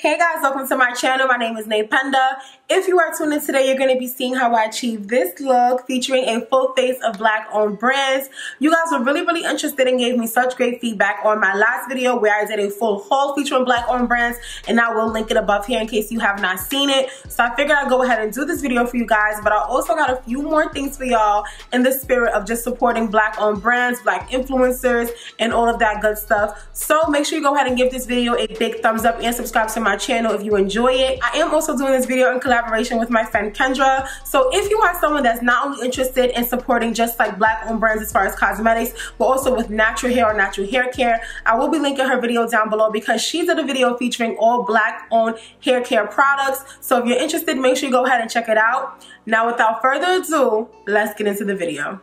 Hey guys, welcome to my channel. My name is Penda. If you are tuned in today, you're going to be seeing how I achieved this look featuring a full face of black-owned brands. You guys were really interested and gave me such great feedback on my last video where I did a full haul featuring black-owned brands, and I will link it above here in case you have not seen it. So I figured I'd go ahead and do this video for you guys, but I also got a few more things for y'all in the spirit of just supporting black-owned brands, black influencers, and all of that good stuff. So make sure you go ahead and give this video a big thumbs up and subscribe to my channel if you enjoy it. I am also doing this video in collaboration with my friend Kendra. So if you are someone that's not only interested in supporting just like black-owned brands as far as cosmetics, but also with natural hair or natural hair care, I will be linking her video down below because she did a video featuring all black-owned hair care products. So if you're interested, make sure you go ahead and check it out. Now without further ado, let's get into the video.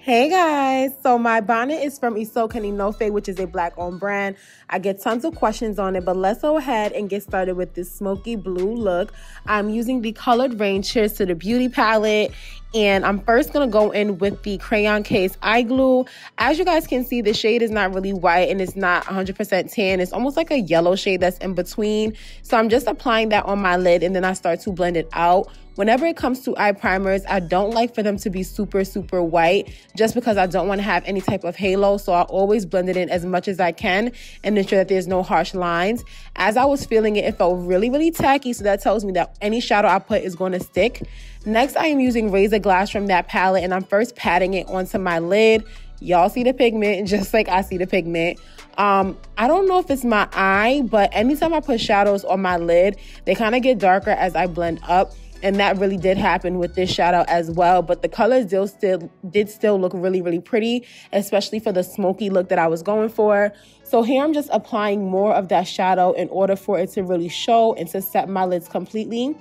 Hey guys, so my bonnet is from Inofe, which is a black-owned brand. I get tons of questions on it, but let's go ahead and get started with this smoky blue look. I'm using the colored range. Cheers to the beauty palette. And I'm first going to go in with the crayon case eye glue. As you guys can see, the shade is not really white and it's not 100% tan. It's almost like a yellow shade that's in between. So I'm just applying that on my lid and then I start to blend it out. Whenever it comes to eye primers, I don't like for them to be super white just because I don't want to have any type of halo. So I always blend it in as much as I can and ensure that there's no harsh lines. As I was feeling it, it felt really tacky. So that tells me that any shadow I put is going to stick. Next, I am using Razor Glass from that palette and I'm first patting it onto my lid. Y'all see the pigment just like I see the pigment. I don't know if it's my eye, but anytime I put shadows on my lid, they kind of get darker as I blend up. And that really did happen with this shadow as well. But the colors did still look really pretty, especially for the smoky look that I was going for. So here I'm just applying more of that shadow in order for it to really show and to set my lids completely.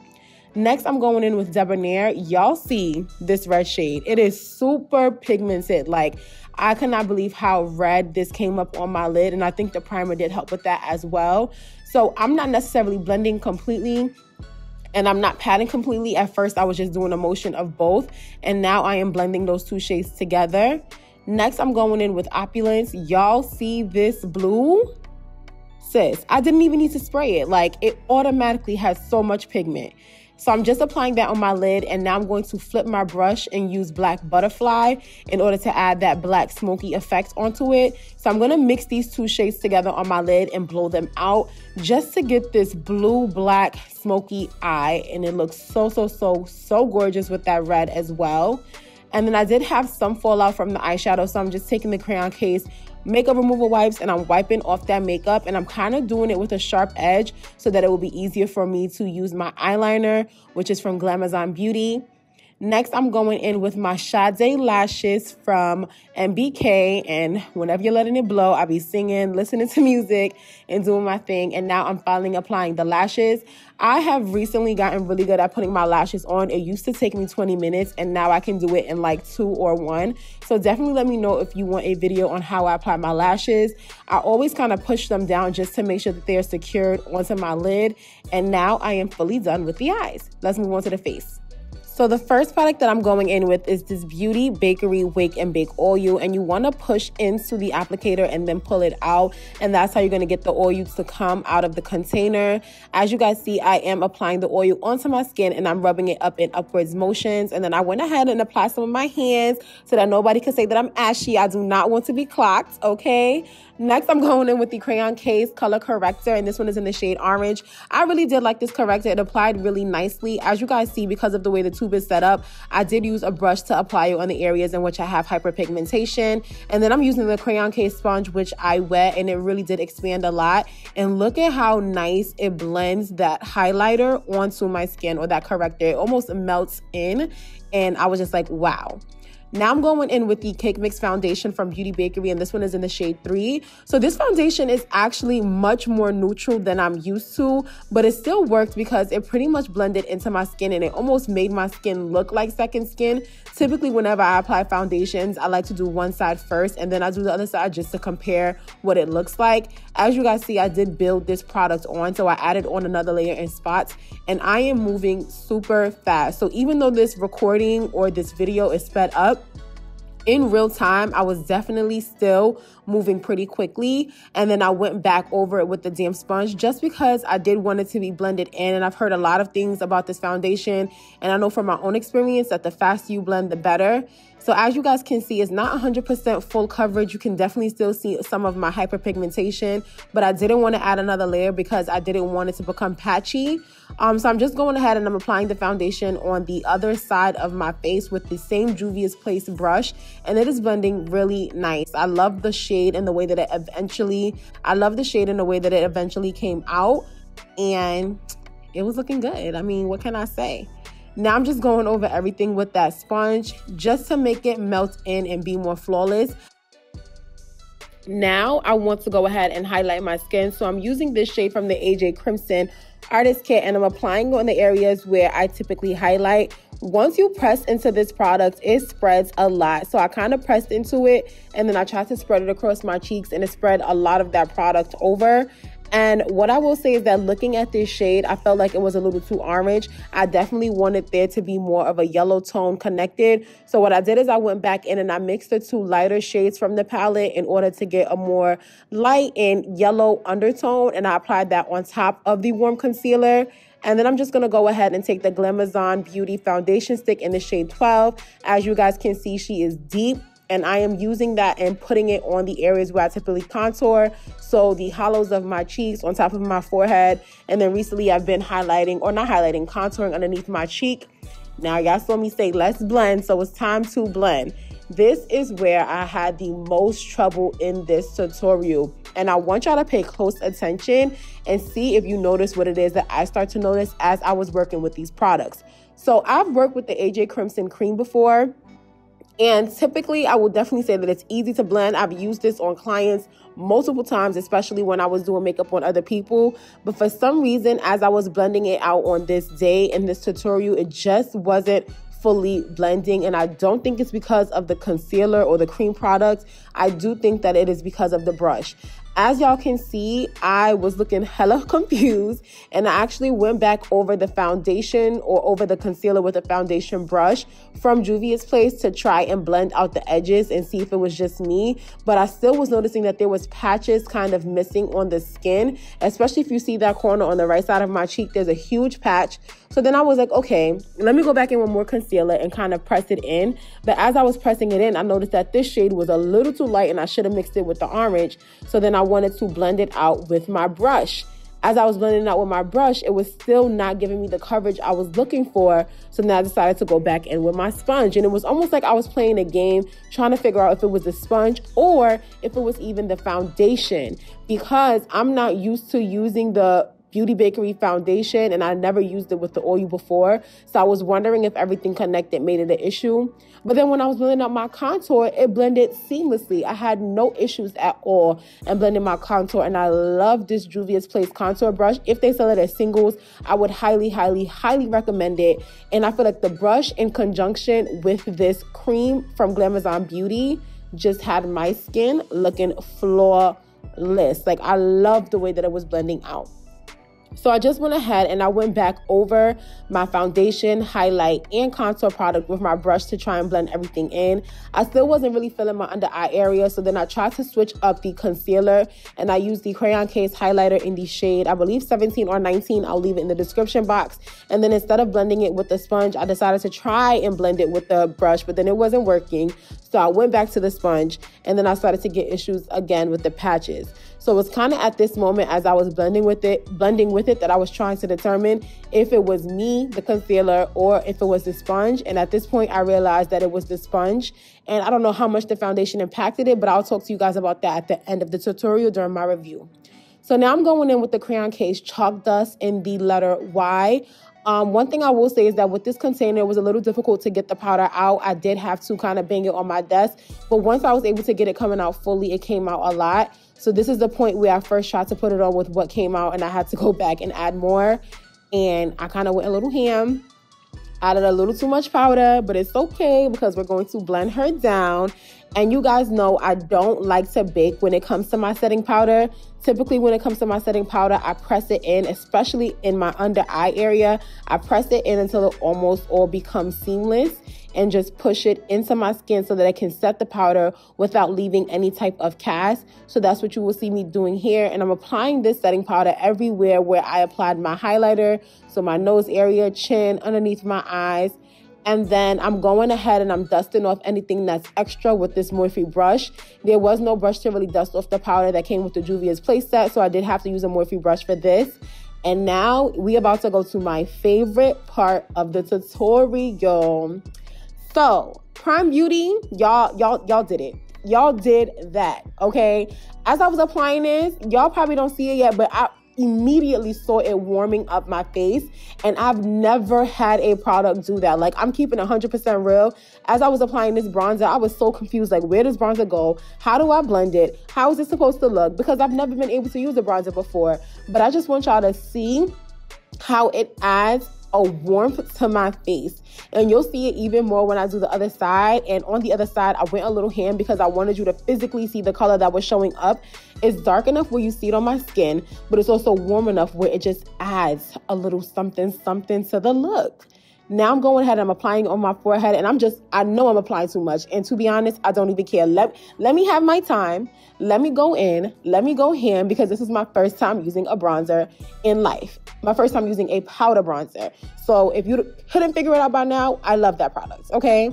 Next, I'm going in with Debonair. Y'all see this red shade. It is super pigmented. Like, I cannot believe how red this came up on my lid. And I think the primer did help with that as well. So I'm not necessarily blending completely. And I'm not patting completely. At first, I was just doing a motion of both. And now I am blending those two shades together. Next, I'm going in with Opulence. Y'all see this blue? Sis, I didn't even need to spray it. Like, it automatically has so much pigment. So I'm just applying that on my lid. And now I'm going to flip my brush and use Black Butterfly in order to add that black smoky effect onto it. So I'm going to mix these two shades together on my lid and blow them out just to get this blue-black smoky eye. And it looks so gorgeous with that red as well. And then I did have some fallout from the eyeshadow. So I'm just taking the crayon case makeup removal wipes and I'm wiping off that makeup, and I'm kind of doing it with a sharp edge so that it will be easier for me to use my eyeliner, which is from Glamazon Beauty. Next, I'm going in with my Sade lashes from MBK, and whenever you're letting it blow, I'll be singing, listening to music, and doing my thing. And now I'm finally applying the lashes. I have recently gotten really good at putting my lashes on. It used to take me 20 minutes, and now I can do it in like 2 or 1. So definitely let me know if you want a video on how I apply my lashes. I always kind of push them down just to make sure that they're secured onto my lid. And now I am fully done with the eyes. Let's move on to the face. So the first product that I'm going in with is this Beauty Bakery Wake and Bake Oil, and you want to push into the applicator and then pull it out, and that's how you're going to get the oil to come out of the container. As you guys see, I am applying the oil onto my skin and I'm rubbing it up in upwards motions, and then I went ahead and applied some of my hands so that nobody can say that I'm ashy. I do not want to be clocked, okay? Next, I'm going in with the crayon case color corrector, and this one is in the shade Orange. I really did like this corrector. It applied really nicely. As you guys see, because of the way the tube is set up, I did use a brush to apply it on the areas in which I have hyperpigmentation. And then I'm using the crayon case sponge, which I wet, and it really did expand a lot. And look at how nice it blends that highlighter onto my skin, or that corrector. It almost melts in, and I was just like, wow. Now I'm going in with the Cake Mix foundation from Beauty Bakery, and this one is in the shade 3. So this foundation is actually much more neutral than I'm used to, but it still worked because it pretty much blended into my skin and it almost made my skin look like second skin. Typically, whenever I apply foundations, I like to do one side first and then I do the other side just to compare what it looks like. As you guys see, I did build this product on, so I added on another layer in spots, and I am moving super fast. So even though this recording or this video is sped up, in real time, I was definitely still moving pretty quickly. And then I went back over it with the damp sponge just because I did want it to be blended in. And I've heard a lot of things about this foundation. And I know from my own experience that the faster you blend, the better. So as you guys can see, it's not 100% full coverage. You can definitely still see some of my hyperpigmentation, but I didn't want to add another layer because I didn't want it to become patchy. So I'm just going ahead and I'm applying the foundation on the other side of my face with the same Juvia's Place brush, and it is blending really nice. I love the shade and the way that it eventually came out, and it was looking good. I mean, what can I say? Now I'm just going over everything with that sponge just to make it melt in and be more flawless. Now I want to go ahead and highlight my skin. So I'm using this shade from the AJ Crimson Artist Kit, and I'm applying it on the areas where I typically highlight. Once you press into this product, it spreads a lot. So I kind of pressed into it and then I tried to spread it across my cheeks, and it spread a lot of that product over. And what I will say is that looking at this shade, I felt like it was a little too orange. I definitely wanted there to be more of a yellow tone connected. So what I did is I went back in and I mixed the two lighter shades from the palette in order to get a more light and yellow undertone. And I applied that on top of the warm concealer. And then I'm just going to go ahead and take the Glamazon Beauty Foundation Stick in the shade 12. As you guys can see, she is deep. And I am using that and putting it on the areas where I typically contour. So the hollows of my cheeks, on top of my forehead. And then recently I've been contouring underneath my cheek. Now y'all saw me say let's blend, so it's time to blend. This is where I had the most trouble in this tutorial. And I want y'all to pay close attention and see if you notice what it is that I start to notice as I was working with these products. So I've worked with the AJ Crimson cream before. And typically, I will definitely say that it's easy to blend. I've used this on clients multiple times, especially when I was doing makeup on other people. But for some reason, as I was blending it out on this day in this tutorial, it just wasn't fully blending. And I don't think it's because of the concealer or the cream product. I do think that it is because of the brush. As y'all can see, I was looking hella confused, and I actually went back over the foundation or over the concealer with a foundation brush from Juvia's Place to try and blend out the edges and see if it was just me. But I still was noticing that there was patches kind of missing on the skin, especially if you see that corner on the right side of my cheek, there's a huge patch. So then I was like, okay, let me go back in with more concealer and kind of press it in. But as I was pressing it in, I noticed that this shade was a little too light and I should have mixed it with the orange. So then I wanted to blend it out with my brush. As I was blending it out with my brush, it was still not giving me the coverage I was looking for. So then I decided to go back in with my sponge. And it was almost like I was playing a game, trying to figure out if it was the sponge or if it was even the foundation, because I'm not used to using the Beauty Bakery foundation, and I never used it with the oil before. So I was wondering if everything connected made it an issue. But then when I was blending out my contour, it blended seamlessly. I had no issues at all in blending my contour, and I love this Juvia's Place contour brush. If they sell it as singles, I would highly, highly, highly recommend it. And I feel like the brush in conjunction with this cream from Glamazon Beauty just had my skin looking flawless. Like, I love the way that it was blending out. So I just went ahead and I went back over my foundation, highlight, and contour product with my brush to try and blend everything in. I still wasn't really feeling my under eye area, so then I tried to switch up the concealer, and I used the Crayon Case highlighter in the shade, I believe 17 or 19. I'll leave it in the description box. And then instead of blending it with the sponge, I decided to try and blend it with the brush, but then it wasn't working. So I went back to the sponge, and then I started to get issues again with the patches. So it was kind of at this moment as I was blending with it, that I was trying to determine if it was me, the concealer, or if it was the sponge. And at this point, I realized that it was the sponge. And I don't know how much the foundation impacted it, but I'll talk to you guys about that at the end of the tutorial during my review. So now I'm going in with the Crayon Case Chalk Dust in the letter Y. One thing I will say is that with this container, it was a little difficult to get the powder out. I did have to kind of bang it on my desk. But once I was able to get it coming out fully, it came out a lot. So this is the point where I first tried to put it on with what came out, and I had to go back and add more. And I kind of went a little ham. Added a little too much powder, but it's okay because we're going to blend her down. And you guys know I don't like to bake when it comes to my setting powder. Typically, when it comes to my setting powder, I press it in, especially in my under eye area. I press it in until it almost all becomes seamless and just push it into my skin so that I can set the powder without leaving any type of cast. So that's what you will see me doing here. And I'm applying this setting powder everywhere where I applied my highlighter. So my nose area, chin, underneath my eyes. And then I'm going ahead and I'm dusting off anything that's extra with this Morphe brush. There was no brush to really dust off the powder that came with the Juvia's playset, so I did have to use a Morphe brush for this. And now we about to go to my favorite part of the tutorial. So, Prime Beauty, y'all did it. Y'all did that, okay? As I was applying this, y'all probably don't see it yet, but I immediately saw it warming up my face, and I've never had a product do that. Like, I'm keeping 100% real. As I was applying this bronzer, I was so confused, like, where does bronzer go? How do I blend it? How is it supposed to look? Because I've never been able to use a bronzer before, but I just want y'all to see how it adds a warmth to my face. And you'll see it even more when I do the other side. And on the other side, I went a little ham because I wanted you to physically see the color that was showing up. It's dark enough where you see it on my skin, but it's also warm enough where it just adds a little something to the look. Now I'm going ahead and I'm applying it on my forehead, and I know I'm applying too much. And to be honest, I don't even care. Let me have my time. Let me go in. Let me go ham, because this is my first time using a bronzer in life. My first time using a powder bronzer. So if you couldn't figure it out by now, I love that product, okay?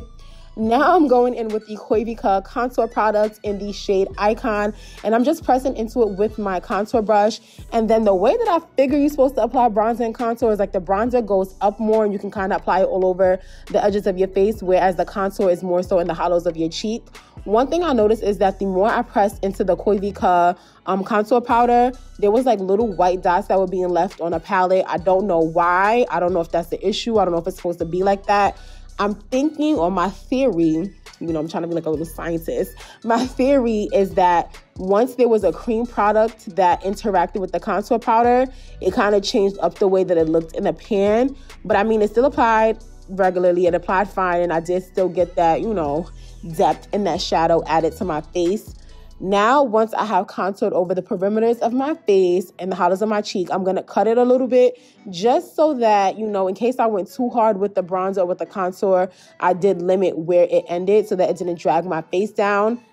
Now I'm going in with the Koivika contour product in the shade Icon, and I'm just pressing into it with my contour brush. And then the way that I figure you're supposed to apply bronzer and contour is like the bronzer goes up more and you can kind of apply it all over the edges of your face, whereas the contour is more so in the hollows of your cheek. One thing I noticed is that the more I pressed into the Koivika contour powder, there was like little white dots that were being left on a palette. I don't know why. I don't know if that's the issue. I don't know if it's supposed to be like that. I'm thinking, or my theory, you know, I'm trying to be like a little scientist. My theory is that once there was a cream product that interacted with the contour powder, it kind of changed up the way that it looked in the pan. But I mean, it still applied regularly. It applied fine, and I did still get that, you know, depth and that shadow added to my face. Now, once I have contoured over the perimeters of my face and the hollows of my cheek, I'm going to cut it a little bit just so that, you know, in case I went too hard with the bronzer or with the contour, I did limit where it ended so that it didn't drag my face down.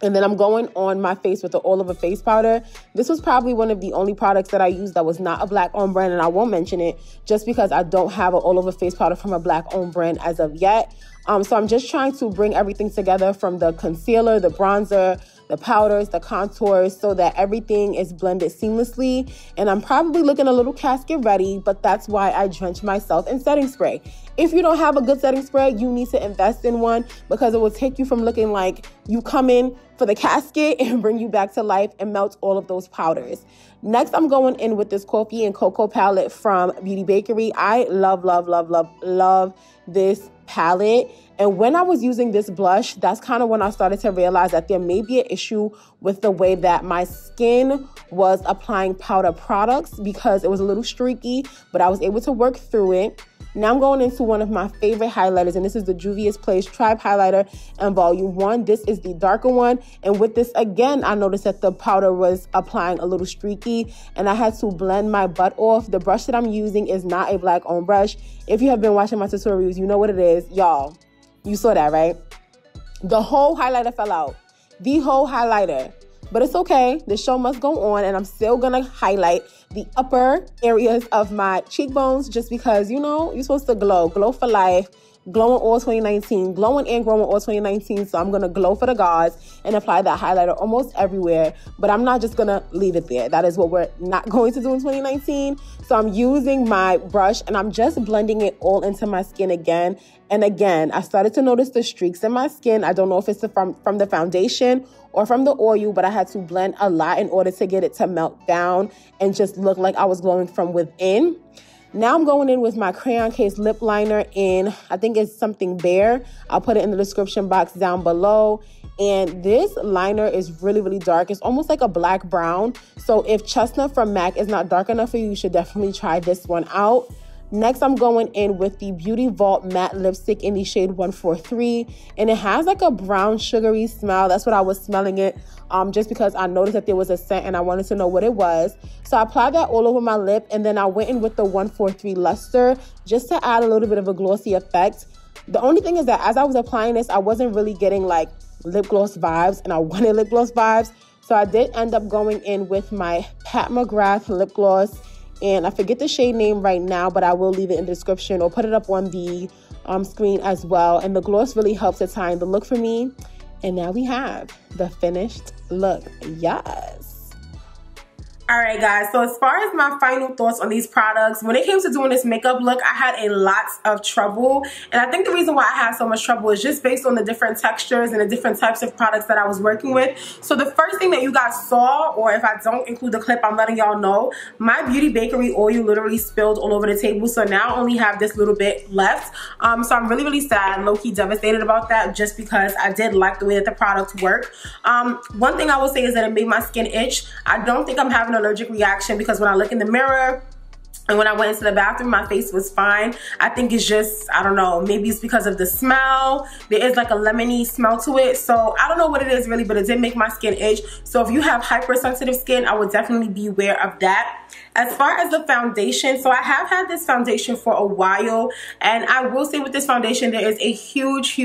And then I'm going on my face with the all-over face powder. This was probably one of the only products that I used that was not a black-owned brand, and I won't mention it just because I don't have an all-over face powder from a black-owned brand as of yet. So I'm just trying to bring everything together from the concealer, the bronzer, the powders, the contours, so that everything is blended seamlessly. And I'm probably looking a little casket ready, but that's why I drench myself in setting spray. If you don't have a good setting spray, you need to invest in one, because it will take you from looking like you come in for the casket and bring you back to life and melt all of those powders. Next, I'm going in with this Coffee and Cocoa palette from Beauty Bakery. I love this palette. And when I was using this blush, that's kind of when I started to realize that there may be an issue with the way that my skin was applying powder products, because it was a little streaky, but I was able to work through it. Now I'm going into one of my favorite highlighters, and this is the Juvia's Place Tribe Highlighter in Volume 1. This is the darker one, and with this, again, I noticed that the powder was applying a little streaky, and I had to blend my butt off. The brush that I'm using is not a black-owned brush. If you have been watching my tutorials, you know what it is. Y'all, you saw that, right? The whole highlighter fell out. The whole highlighter. But it's okay. The show must go on, and I'm still going to highlight the upper areas of my cheekbones just because, you know, you're supposed to glow. Glow for life. Glowing all 2019. Glowing and growing all 2019. So I'm going to glow for the gods and apply that highlighter almost everywhere. But I'm not just going to leave it there. That is what we're not going to do in 2019. So I'm using my brush and I'm just blending it all into my skin again. And again, I started to notice the streaks in my skin. I don't know if it's from the foundation or from the oil, but I had to blend a lot in order to get it to melt down and just look like I was glowing from within. Now I'm going in with my crayon case lip liner in, I think it's something Bare. I'll put it in the description box down below. And this liner is really, really dark. It's almost like a black brown. So if Chestnut from MAC is not dark enough for you, you should definitely try this one out. Next, I'm going in with the Beauty Vault Matte Lipstick in the shade 143. And it has like a brown sugary smell. That's what I was smelling it. Just because I noticed that there was a scent and I wanted to know what it was. So I applied that all over my lip, and then I went in with the 143 Luster just to add a little bit of a glossy effect. The only thing is that as I was applying this, I wasn't really getting like lip gloss vibes, and I wanted lip gloss vibes. So I did end up going in with my Pat McGrath lip gloss, and I forget the shade name right now, but I will leave it in the description or put it up on the screen as well. And the gloss really helps to tie in the look for me. And now we have the finished look. Yes. All right, guys, so as far as my final thoughts on these products, when it came to doing this makeup look, I had a lot of trouble. And I think the reason why I had so much trouble is just based on the different textures and the different types of products that I was working with. So the first thing that you guys saw, or if I don't include the clip, I'm letting y'all know, my Beauty Bakery oil literally spilled all over the table. So now I only have this little bit left. So I'm really, really sad, low-key devastated about that, just because I did like the way that the products work. One thing I will say is that it made my skin itch. I don't think I'm having an allergic reaction, because when I look in the mirror and when I went into the bathroom, my face was fine. I think it's just, I don't know, maybe it's because of the smell. There is like a lemony smell to it. So I don't know what it is really, but it did make my skin itch. So if you have hypersensitive skin, I would definitely be aware of that. As far as the foundation, so I have had this foundation for a while, and I will say with this foundation, there is a huge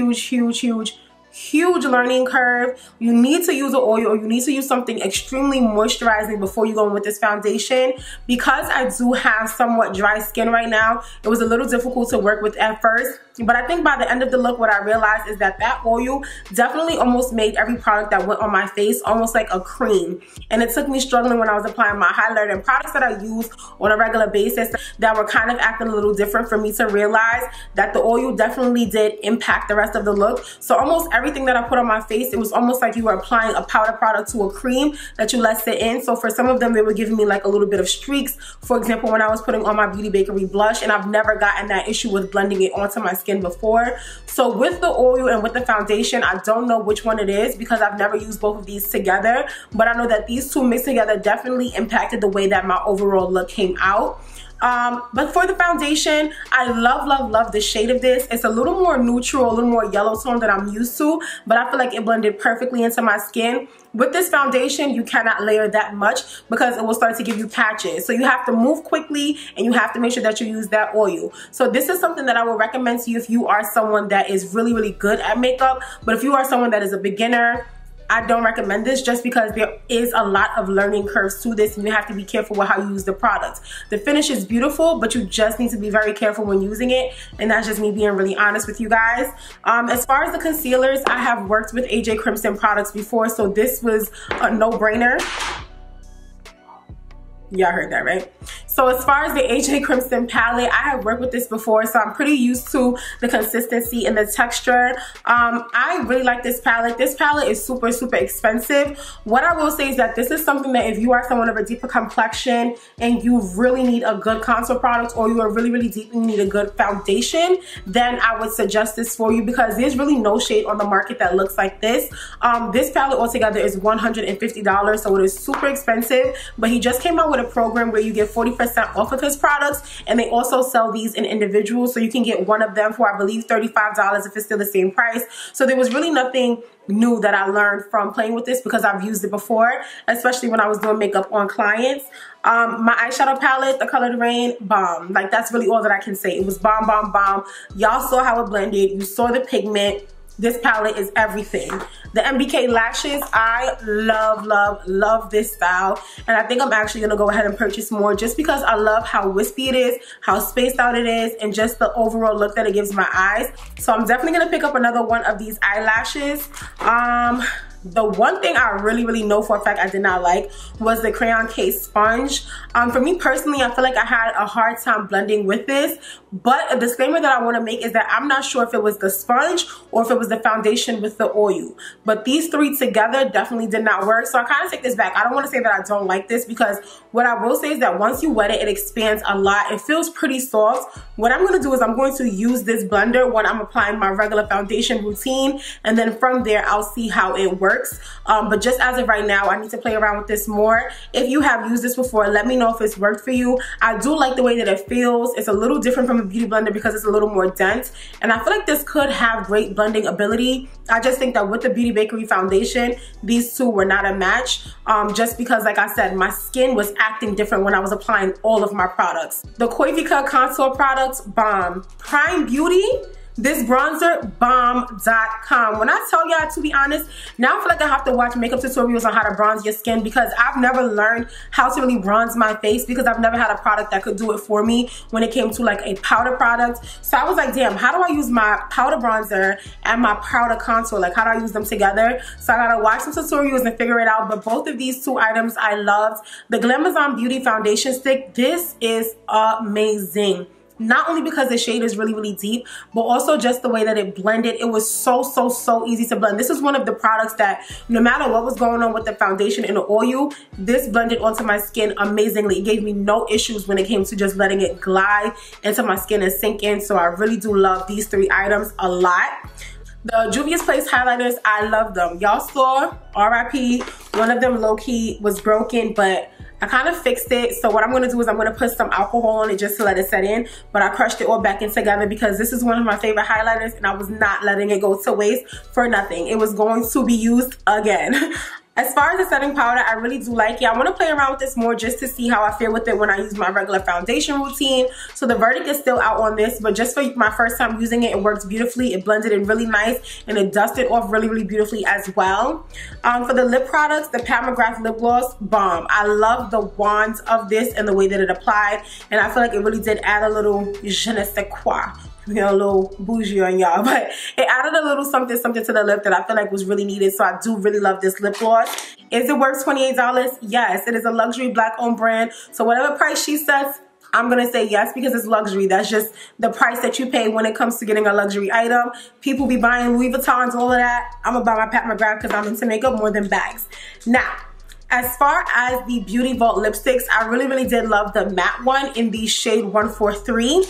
learning curve. You need to use an oil, or you need to use something extremely moisturizing before you go in with this foundation. Because I do have somewhat dry skin right now, it was a little difficult to work with at first. But I think by the end of the look, what I realized is that that oil definitely almost made every product that went on my face almost like a cream. And it took me struggling when I was applying my highlighter and products that I use on a regular basis that were kind of acting a little different, for me to realize that the oil definitely did impact the rest of the look. So almost everything that I put on my face, it was almost like you were applying a powder product to a cream that you let sit in. So for some of them, they were giving me like a little bit of streaks. For example, when I was putting on my Beauty Bakery blush, and I've never gotten that issue with blending it onto my skin before. So with the oil and with the foundation, I don't know which one it is, because I've never used both of these together, but I know that these two mixed together definitely impacted the way that my overall look came out. But for the foundation, I love the shade of this. It's a little more neutral, a little more yellow tone than I'm used to, but I feel like it blended perfectly into my skin. With this foundation, you cannot layer that much, because it will start to give you patches. So you have to move quickly, and you have to make sure that you use that oil. So this is something that I will recommend to you if you are someone that is really good at makeup. But if you are someone that is a beginner, I don't recommend this, just because there is a lot of learning curves to this, and you have to be careful with how you use the product. The finish is beautiful, but you just need to be very careful when using it, and that's just me being really honest with you guys. As far as the concealers, I have worked with AJ Crimson products before, so this was a no-brainer. Y'all heard that, right? So as far as the AJ Crimson palette, I have worked with this before, so I'm pretty used to the consistency and the texture. I really like this palette. This palette is super expensive. What I will say is that this is something that if you are someone of a deeper complexion and you really need a good contour product, or you are really deep and you need a good foundation, then I would suggest this for you, because there's really no shade on the market that looks like this. This palette altogether is $150, so it is super expensive, but he just came out with a program where you get 40% off of his products, and they also sell these in individuals, so you can get one of them for, I believe, $35 if it's still the same price. So there was really nothing new that I learned from playing with this, because I've used it before, especially when I was doing makeup on clients. My eyeshadow palette, the color Rain, bomb. Like, that's really all that I can say. It was bomb. Y'all saw how it blended. You saw the pigment. This palette is everything. The MBK lashes, I love this style, and I think I'm actually gonna go ahead and purchase more, just because I love how wispy it is, how spaced out it is, and just the overall look that it gives my eyes. So I'm definitely gonna pick up another one of these eyelashes. The one thing I really know for a fact I did not like was the crayon case sponge. For me personally, I feel like I had a hard time blending with this, but a disclaimer that I want to make is that I'm not sure if it was the sponge or if it was the foundation with the oil, but these three together definitely did not work. So I kind of take this back. I don't want to say that I don't like this, because what I will say is that once you wet it, it expands a lot. It feels pretty soft. What I'm going to do is I'm going to use this blender when I'm applying my regular foundation routine, and then from there I'll see how it works. works. But just as of right now, I need to play around with this more. If you have used this before, let me know if it's worked for you. I do like the way that it feels. It's a little different from a beauty blender because it's a little more dense, and I feel like this could have great blending ability. I just think that with the Beauty Bakery foundation, these two were not a match, just because, like I said, my skin was acting different when I was applying all of my products. The Koivika contour products, bomb. Prime Beauty, this bronzer, B.O.M.B.com. When I tell y'all, to be honest, now I feel like I have to watch makeup tutorials on how to bronze your skin, because I've never learned how to really bronze my face, because I've never had a product that could do it for me when it came to like a powder product. So I was like, damn, how do I use my powder bronzer and my powder contour? Like, how do I use them together? So I gotta watch some tutorials and figure it out. But both of these two items I loved. The Glamazon Beauty Foundation Stick, this is amazing. Not only because the shade is really, really deep, but also just the way that it blended. It was so easy to blend. This is one of the products that no matter what was going on with the foundation and the oil, this blended onto my skin amazingly. It gave me no issues when it came to just letting it glide into my skin and sink in. So I really do love these three items a lot. The Juvia's Place highlighters, I love them. Y'all saw RIP, one of them low-key was broken, but I kind of fixed it. So what I'm going to do is I'm going to put some alcohol on it just to let it set in. But I crushed it all back in together because this is one of my favorite highlighters, and I was not letting it go to waste for nothing. It was going to be used again. As far as the setting powder, I really do like it. I want to play around with this more just to see how I feel with it when I use my regular foundation routine. So the verdict is still out on this, but just for my first time using it, it works beautifully. It blended in really nice, and it dusted off really beautifully as well. For the lip products, the Pat McGrath lip gloss, bomb. I love the wand of this and the way that it applied, and I feel like it really did add a little je ne sais quoi. You know, a little bougie on y'all, but it added a little something to the lip that I feel like was really needed. So I do really love this lip gloss. Is it worth $28? Yes, it is a luxury black-owned brand. So whatever price she sets, I'm gonna say yes, because it's luxury. That's just the price that you pay when it comes to getting a luxury item. People be buying Louis Vuittons, all of that. I'm gonna buy my Pat McGrath because I'm into makeup more than bags. Now, as far as the Beauty Vault lipsticks, I really did love the matte one in the shade 143.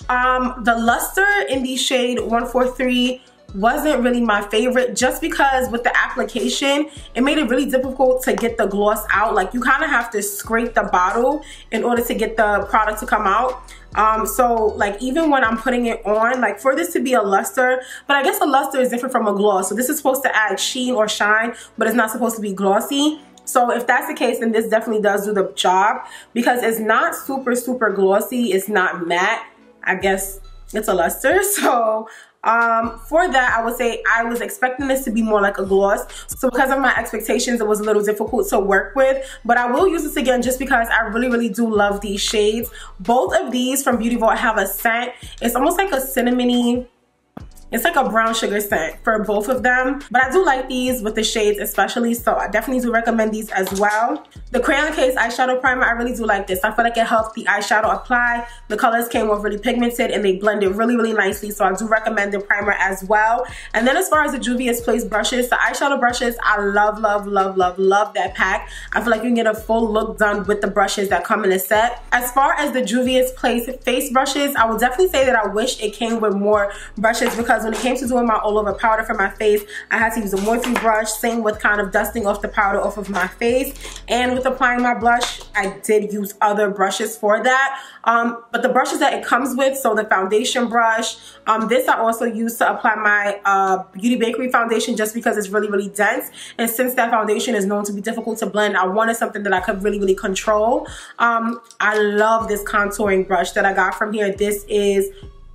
The luster in the shade 143 wasn't really my favorite, just because with the application, it made it really difficult to get the gloss out. Like, you kind of have to scrape the bottle in order to get the product to come out. So like, even when I'm putting it on, like, for this to be a luster, but I guess a luster is different from a gloss. So this is supposed to add sheen or shine, but it's not supposed to be glossy. So if that's the case, then this definitely does do the job, because it's not super glossy. It's not matte. I guess it's a luster. So for that, I would say I was expecting this to be more like a gloss. So because of my expectations, it was a little difficult to work with. But I will use this again just because I really do love these shades. Both of these from Beauty Vault have a scent. It's almost like a cinnamony, it's like a brown sugar scent for both of them. But I do like these with the shades especially, so I definitely do recommend these as well. The Crayon Case eyeshadow primer, I really do like this. I feel like it helps the eyeshadow apply. The colors came off really pigmented and they blended really nicely, so I do recommend the primer as well. And then as far as the Juvia's Place brushes, the eyeshadow brushes, I love that pack. I feel like you can get a full look done with the brushes that come in a set. As far as the Juvia's Place face brushes, I would definitely say that I wish it came with more brushes, because when it came to doing my all over powder for my face, I had to use a Morphe brush. Same with kind of dusting off the powder off of my face. And with applying my blush, I did use other brushes for that. But the brushes that it comes with, so the foundation brush, this I also use to apply my Beauty Bakery foundation, just because it's really dense. And since that foundation is known to be difficult to blend, I wanted something that I could really control. I love this contouring brush that I got from here. This is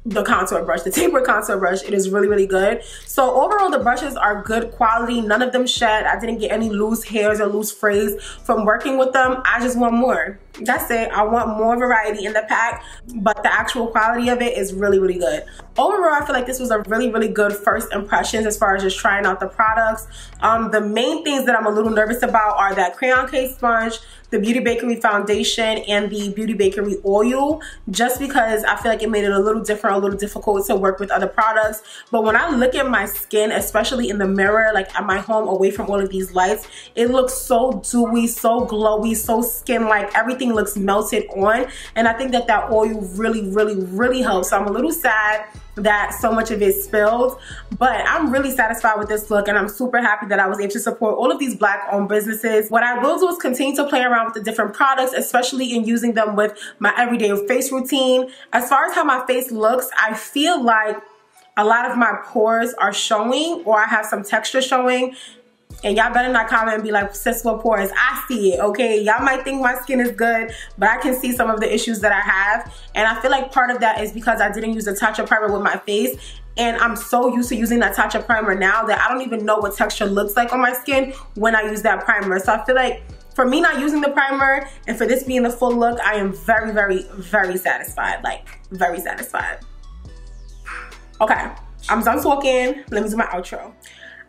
the contour brush, the tapered contour brush. It is really good. So overall, the brushes are good quality. None of them shed. I didn't get any loose hairs or loose frays from working with them. I just want more. That's it. I want more variety in the pack, but the actual quality of it is really good. Overall, I feel like this was a really good first impressions as far as just trying out the products. The main things that I'm a little nervous about are that Crayon Case sponge, the Beauty Bakery foundation, and the Beauty Bakery oil, just because I feel like it made it a little different, a little difficult to work with other products. But when I look at my skin, especially in the mirror, like at my home away from all of these lights, it looks so dewy, so glowy, so skin-like. Everything looks melted on, and I think that that oil really helps. So I'm a little sad that so much of it spilled. But I'm really satisfied with this look, and I'm super happy that I was able to support all of these black owned businesses. What I will do is continue to play around with the different products, especially in using them with my everyday face routine. As far as how my face looks, I feel like a lot of my pores are showing, or I have some texture showing. And y'all better not comment and be like, sis, what pores? I see it, okay? Y'all might think my skin is good, but I can see some of the issues that I have. And I feel like part of that is because I didn't use a touch-up primer with my face. And I'm so used to using that touch-up primer now that I don't even know what texture looks like on my skin when I use that primer. So I feel like for me not using the primer and for this being the full look, I am very, very, very satisfied. Like, very satisfied. Okay, I'm done talking. Let me do my outro.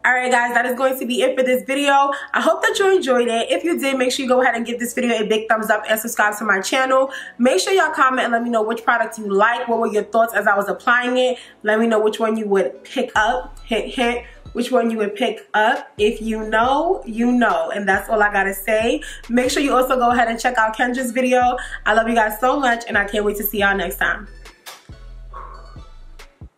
Alright guys, that is going to be it for this video. I hope that you enjoyed it. If you did, make sure you go ahead and give this video a big thumbs up and subscribe to my channel. Make sure y'all comment and let me know which product you like. What were your thoughts as I was applying it? Let me know which one you would pick up. Hint, hint. Which one you would pick up. If you know, you know. And that's all I gotta say. Make sure you also go ahead and check out Kendra's video. I love you guys so much, and I can't wait to see y'all next time.